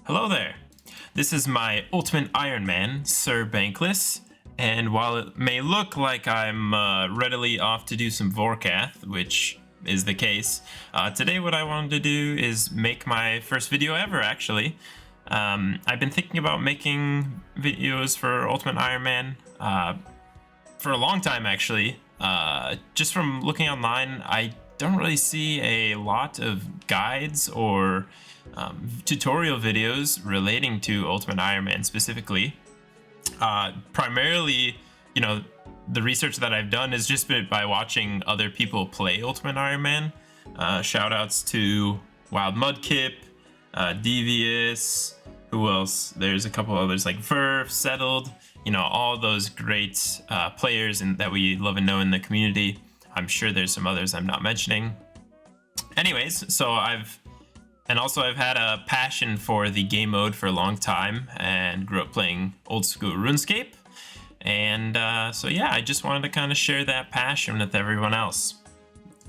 Hello there. This is my Ultimate Iron Man, Sir Bankless, and while it may look like I'm readily off to do some Vorkath, which is the case, today what I wanted to do is make my first video ever, actually. I've been thinking about making videos for Ultimate Iron Man for a long time, actually. Just from looking online, I don't really see a lot of guides or tutorial videos relating to Ultimate Iron Man specifically. Primarily, the research that I've done has just been by watching other people play Ultimate Iron Man. Shout outs to Wild Mudkip, Devious, who else? There's a couple others like Verve, Settled, all those great players that we love and know in the community. I'm sure there's some others I'm not mentioning. Anyways, so I've had a passion for the game mode for a long time and grew up playing old school RuneScape. And so yeah, I just wanted to kind of share that passion with everyone else.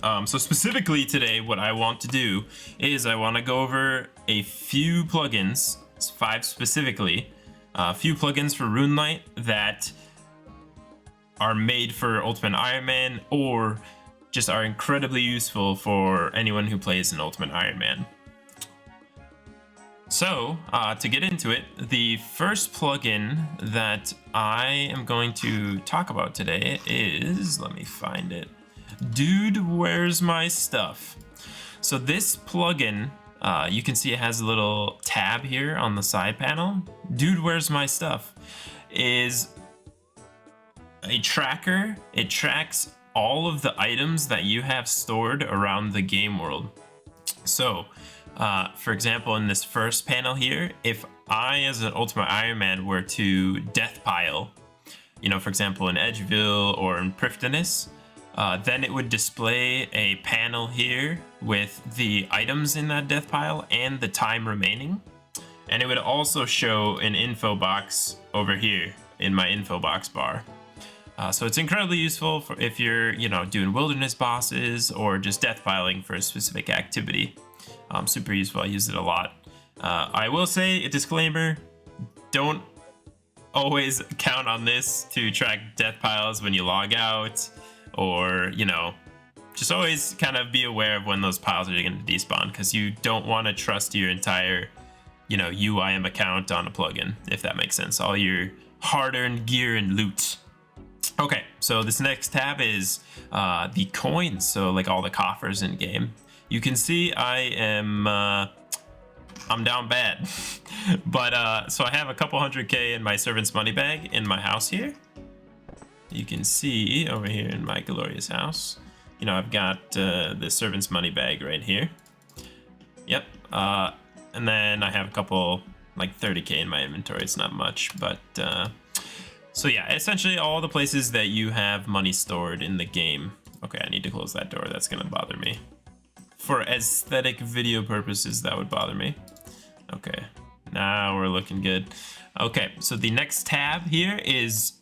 So specifically today, what I want to do is I want to go over a few plugins, 5 specifically, a few plugins for RuneLite that are made for Ultimate Iron Man or just are incredibly useful for anyone who plays an Ultimate Iron Man. So, to get into it, the first plugin that I am going to talk about today is, let me find it, Dude, Where's My Stuff? So this plugin, you can see it has a little tab here on the side panel. Dude, Where's My Stuff is a tracker. It tracks all of the items that you have stored around the game world. So, for example, in this first panel here, if I, as an Ultimate Iron Man, were to death pile, for example, in Edgeville or in Prifddinas, then it would display a panel here with the items in that death pile and the time remaining. And it would also show an info box over here in my info box bar. So it's incredibly useful for if you're, doing wilderness bosses or just death piling for a specific activity. Super useful. I use it a lot. I will say a disclaimer: don't always count on this to track death piles when you log out, or just always kind of be aware of when those piles are going to despawn, because you don't want to trust your entire UIM account on a plugin, if that makes sense. All your hard-earned gear and loot. Okay, so this next tab is the coins, so like all the coffers in game. You can see I'm down bad, but so I have a couple 100K in my servant's money bag in my house here. You can see over here in my glorious house, I've got the servant's money bag right here. Yep, and then I have a couple like 30K in my inventory. It's not much, but so yeah, essentially all the places that you have money stored in the game. Okay, I need to close that door. That's gonna bother me. For aesthetic video purposes, that would bother me. Okay, now we're looking good. Okay, so the next tab here is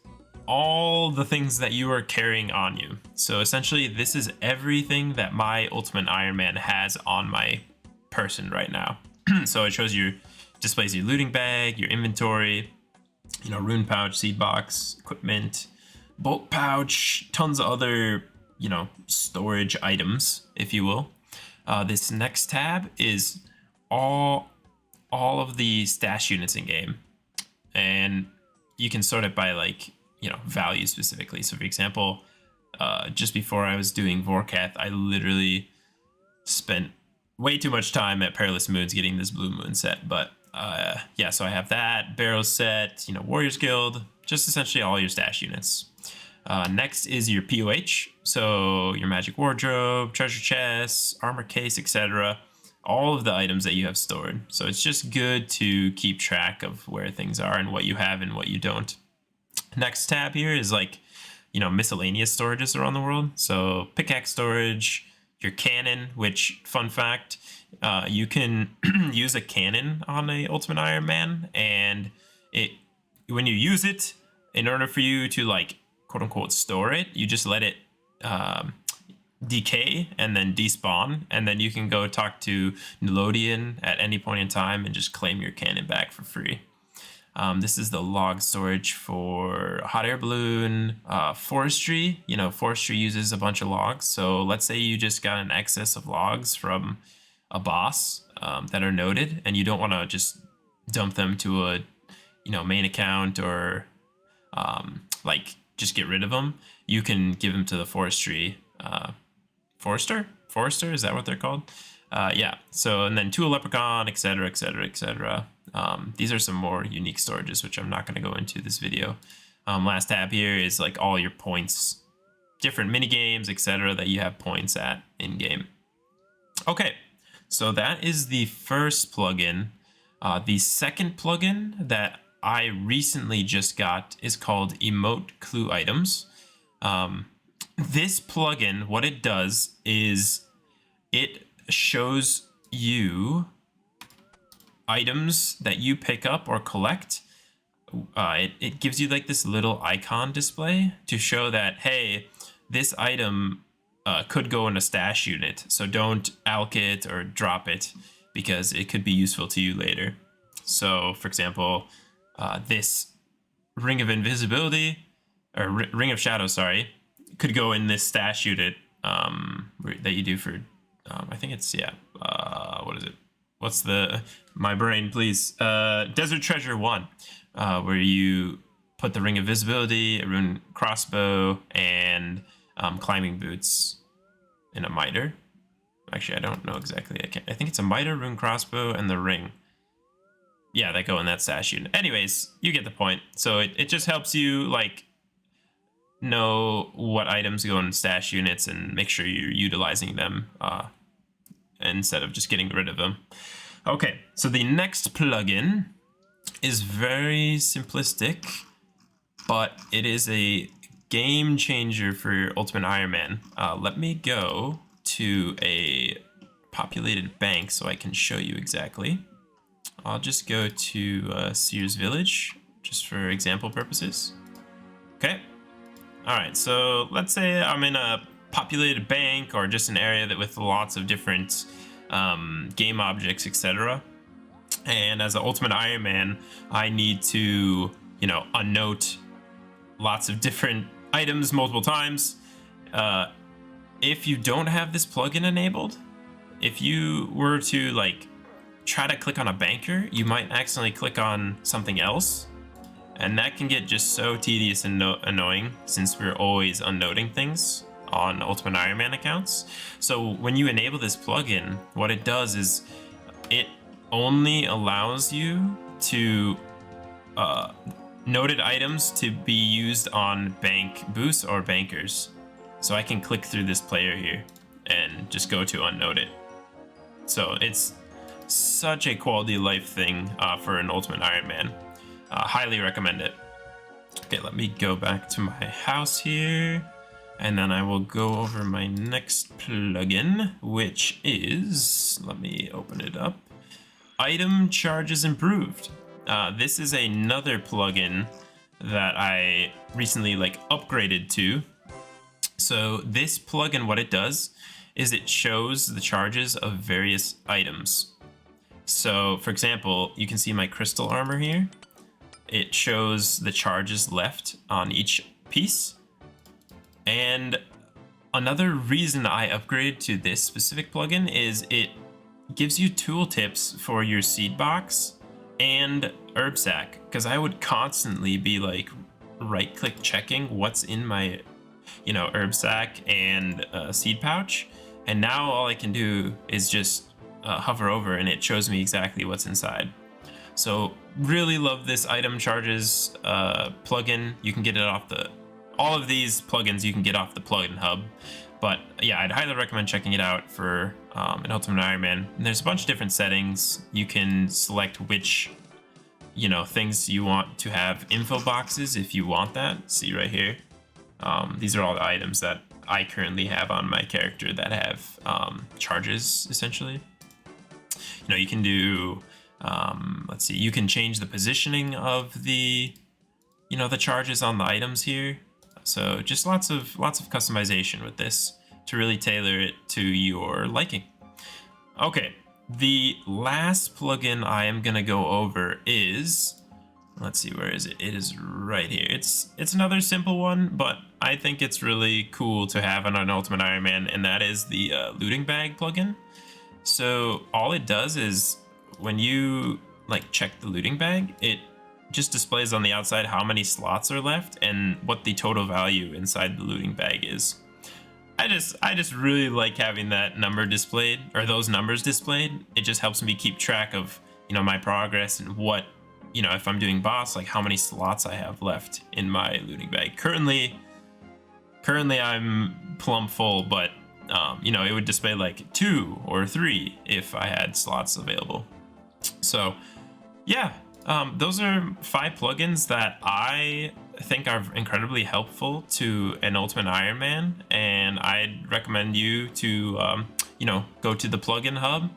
all the things that you are carrying on you. So essentially, this is everything that my Ultimate Iron Man has on my person right now. So it shows you, displays your looting bag, your inventory, rune pouch, seed box, equipment, bulk pouch, tons of other, storage items, if you will. This next tab is all of the stash units in game, and you can sort it by value specifically. So for example, just before I was doing Vorkath, I literally spent way too much time at Perilous Moons getting this Blue Moon set. But yeah, so I have that barrel set, Warriors Guild, just essentially all your stash units. Next is your POH, so your magic wardrobe, treasure chests, armor case, etc. All of the items that you have stored. So it's just good to keep track of where things are and what you have and what you don't. Next tab here is miscellaneous storages around the world. So pickaxe storage, your cannon, which, fun fact, you can use a cannon on a Ultimate Iron Man, and when you use it, in order for you to quote unquote store it, you just let it decay and then despawn, and then you can go talk to Nickelodeon at any point in time and just claim your cannon back for free. This is the log storage for hot air balloon, forestry. You know, forestry uses a bunch of logs. So let's say you just got an excess of logs from a boss that are noted, and you don't want to just dump them to a, main account or like just get rid of them. You can give them to the forestry Forester, is that what they're called? Yeah. So, and then to a leprechaun, etc., etc., etc. These are some more unique storages, which I'm not going to go into this video. Last tab here is like all your points, different mini games, etc., that you have points at in game. Okay, so that is the first plugin. The second plugin that I recently just got is called Emote Clue Items. This plugin, what it does is it shows you items that you pick up or collect. It gives you like this little icon display to show that, hey, this item could go in a stash unit. So don't alk it or drop it because it could be useful to you later. So for example, this Ring of Invisibility, or Ring of Shadow, sorry, could go in this stash unit that you do for, I think it's, yeah, what is it? What's the, my brain, please. Desert Treasure 1, where you put the Ring of Visibility, a rune crossbow, and climbing boots in a miter. Actually, I don't know exactly. I think it's a miter, rune crossbow, and the ring. Yeah, that go in that stash unit. Anyways, you get the point. So it just helps you, like, know what items go in stash units and make sure you're utilizing them instead of just getting rid of them. Okay, so the next plugin is very simplistic, but it is a game changer for your Ultimate Iron Man. Let me go to a populated bank so I can show you exactly. I'll just go to Sears Village just for example purposes. Okay. All right, so let's say I'm in a populated bank or just an area that with lots of different game objects, etc. And as an Ultimate Iron Man, I need to, unnote lots of different items multiple times. If you don't have this plugin enabled, if you were to like try to click on a banker, you might accidentally click on something else. And that can get just so tedious and annoying since we're always unnoting things on Ultimate Iron Man accounts. So when you enable this plugin, what it does is it only allows you to noted items to be used on bank boosts or bankers. So I can click through this player here and just go to unnote it. So it's such a quality of life thing for an Ultimate Iron Man. Highly recommend it. Okay, let me go back to my house here, and then I will go over my next plugin, which is, let me open it up, Item Charges Improved. This is another plugin that I recently upgraded to. So this plugin, what it does is it shows the charges of various items. So for example, you can see my crystal armor here. It shows the charges left on each piece. And another reason I upgraded to this specific plugin is it gives you tooltips for your seed box and herb sack, because I would constantly be like right click checking what's in my herb sack and seed pouch, and now all I can do is just hover over and it shows me exactly what's inside. So really love this Item Charges plugin. You can get it off all of these plugins you can get off the plugin hub. But yeah, I'd highly recommend checking it out for an Ultimate Iron Man. And there's a bunch of different settings. You can select which things you want to have info boxes if you want that. See right here. These are all the items that I currently have on my character that have charges, essentially. You can do let's see, you can change the positioning of the the charges on the items here. So just lots of customization with this. to really tailor it to your liking. Okay, the last plugin I am gonna go over is, let's see, where is it? It is right here. It's another simple one, but I think it's really cool to have on an Ultimate Iron Man, and that is the looting bag plugin. So all it does is when you like check the looting bag, it just displays on the outside how many slots are left and what the total value inside the looting bag is. I just really like having that number displayed, or those numbers displayed. It just helps me keep track of, you know, my progress and what, you know, if I'm doing boss, like how many slots I have left in my looting bag. Currently I'm plumb full, but you know, it would display like 2 or 3 if I had slots available. So yeah, those are 5 plugins that I think are incredibly helpful to an Ultimate Iron Man, and I'd recommend you to you know, go to the plugin hub,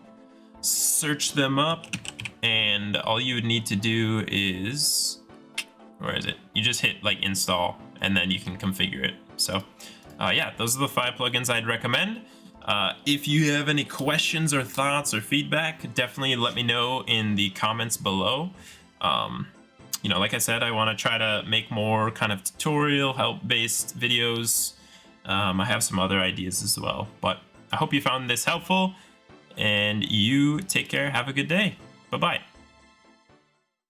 search them up, and all you would need to do is, where is it? You just hit like install, and then you can configure it. So yeah, those are the 5 plugins I'd recommend. If you have any questions or thoughts or feedback, definitely let me know in the comments below. You know, like I said, I want to try to make more kind of tutorial help-based videos. I have some other ideas as well, but I hope you found this helpful, and you take care. Have a good day. Bye-bye.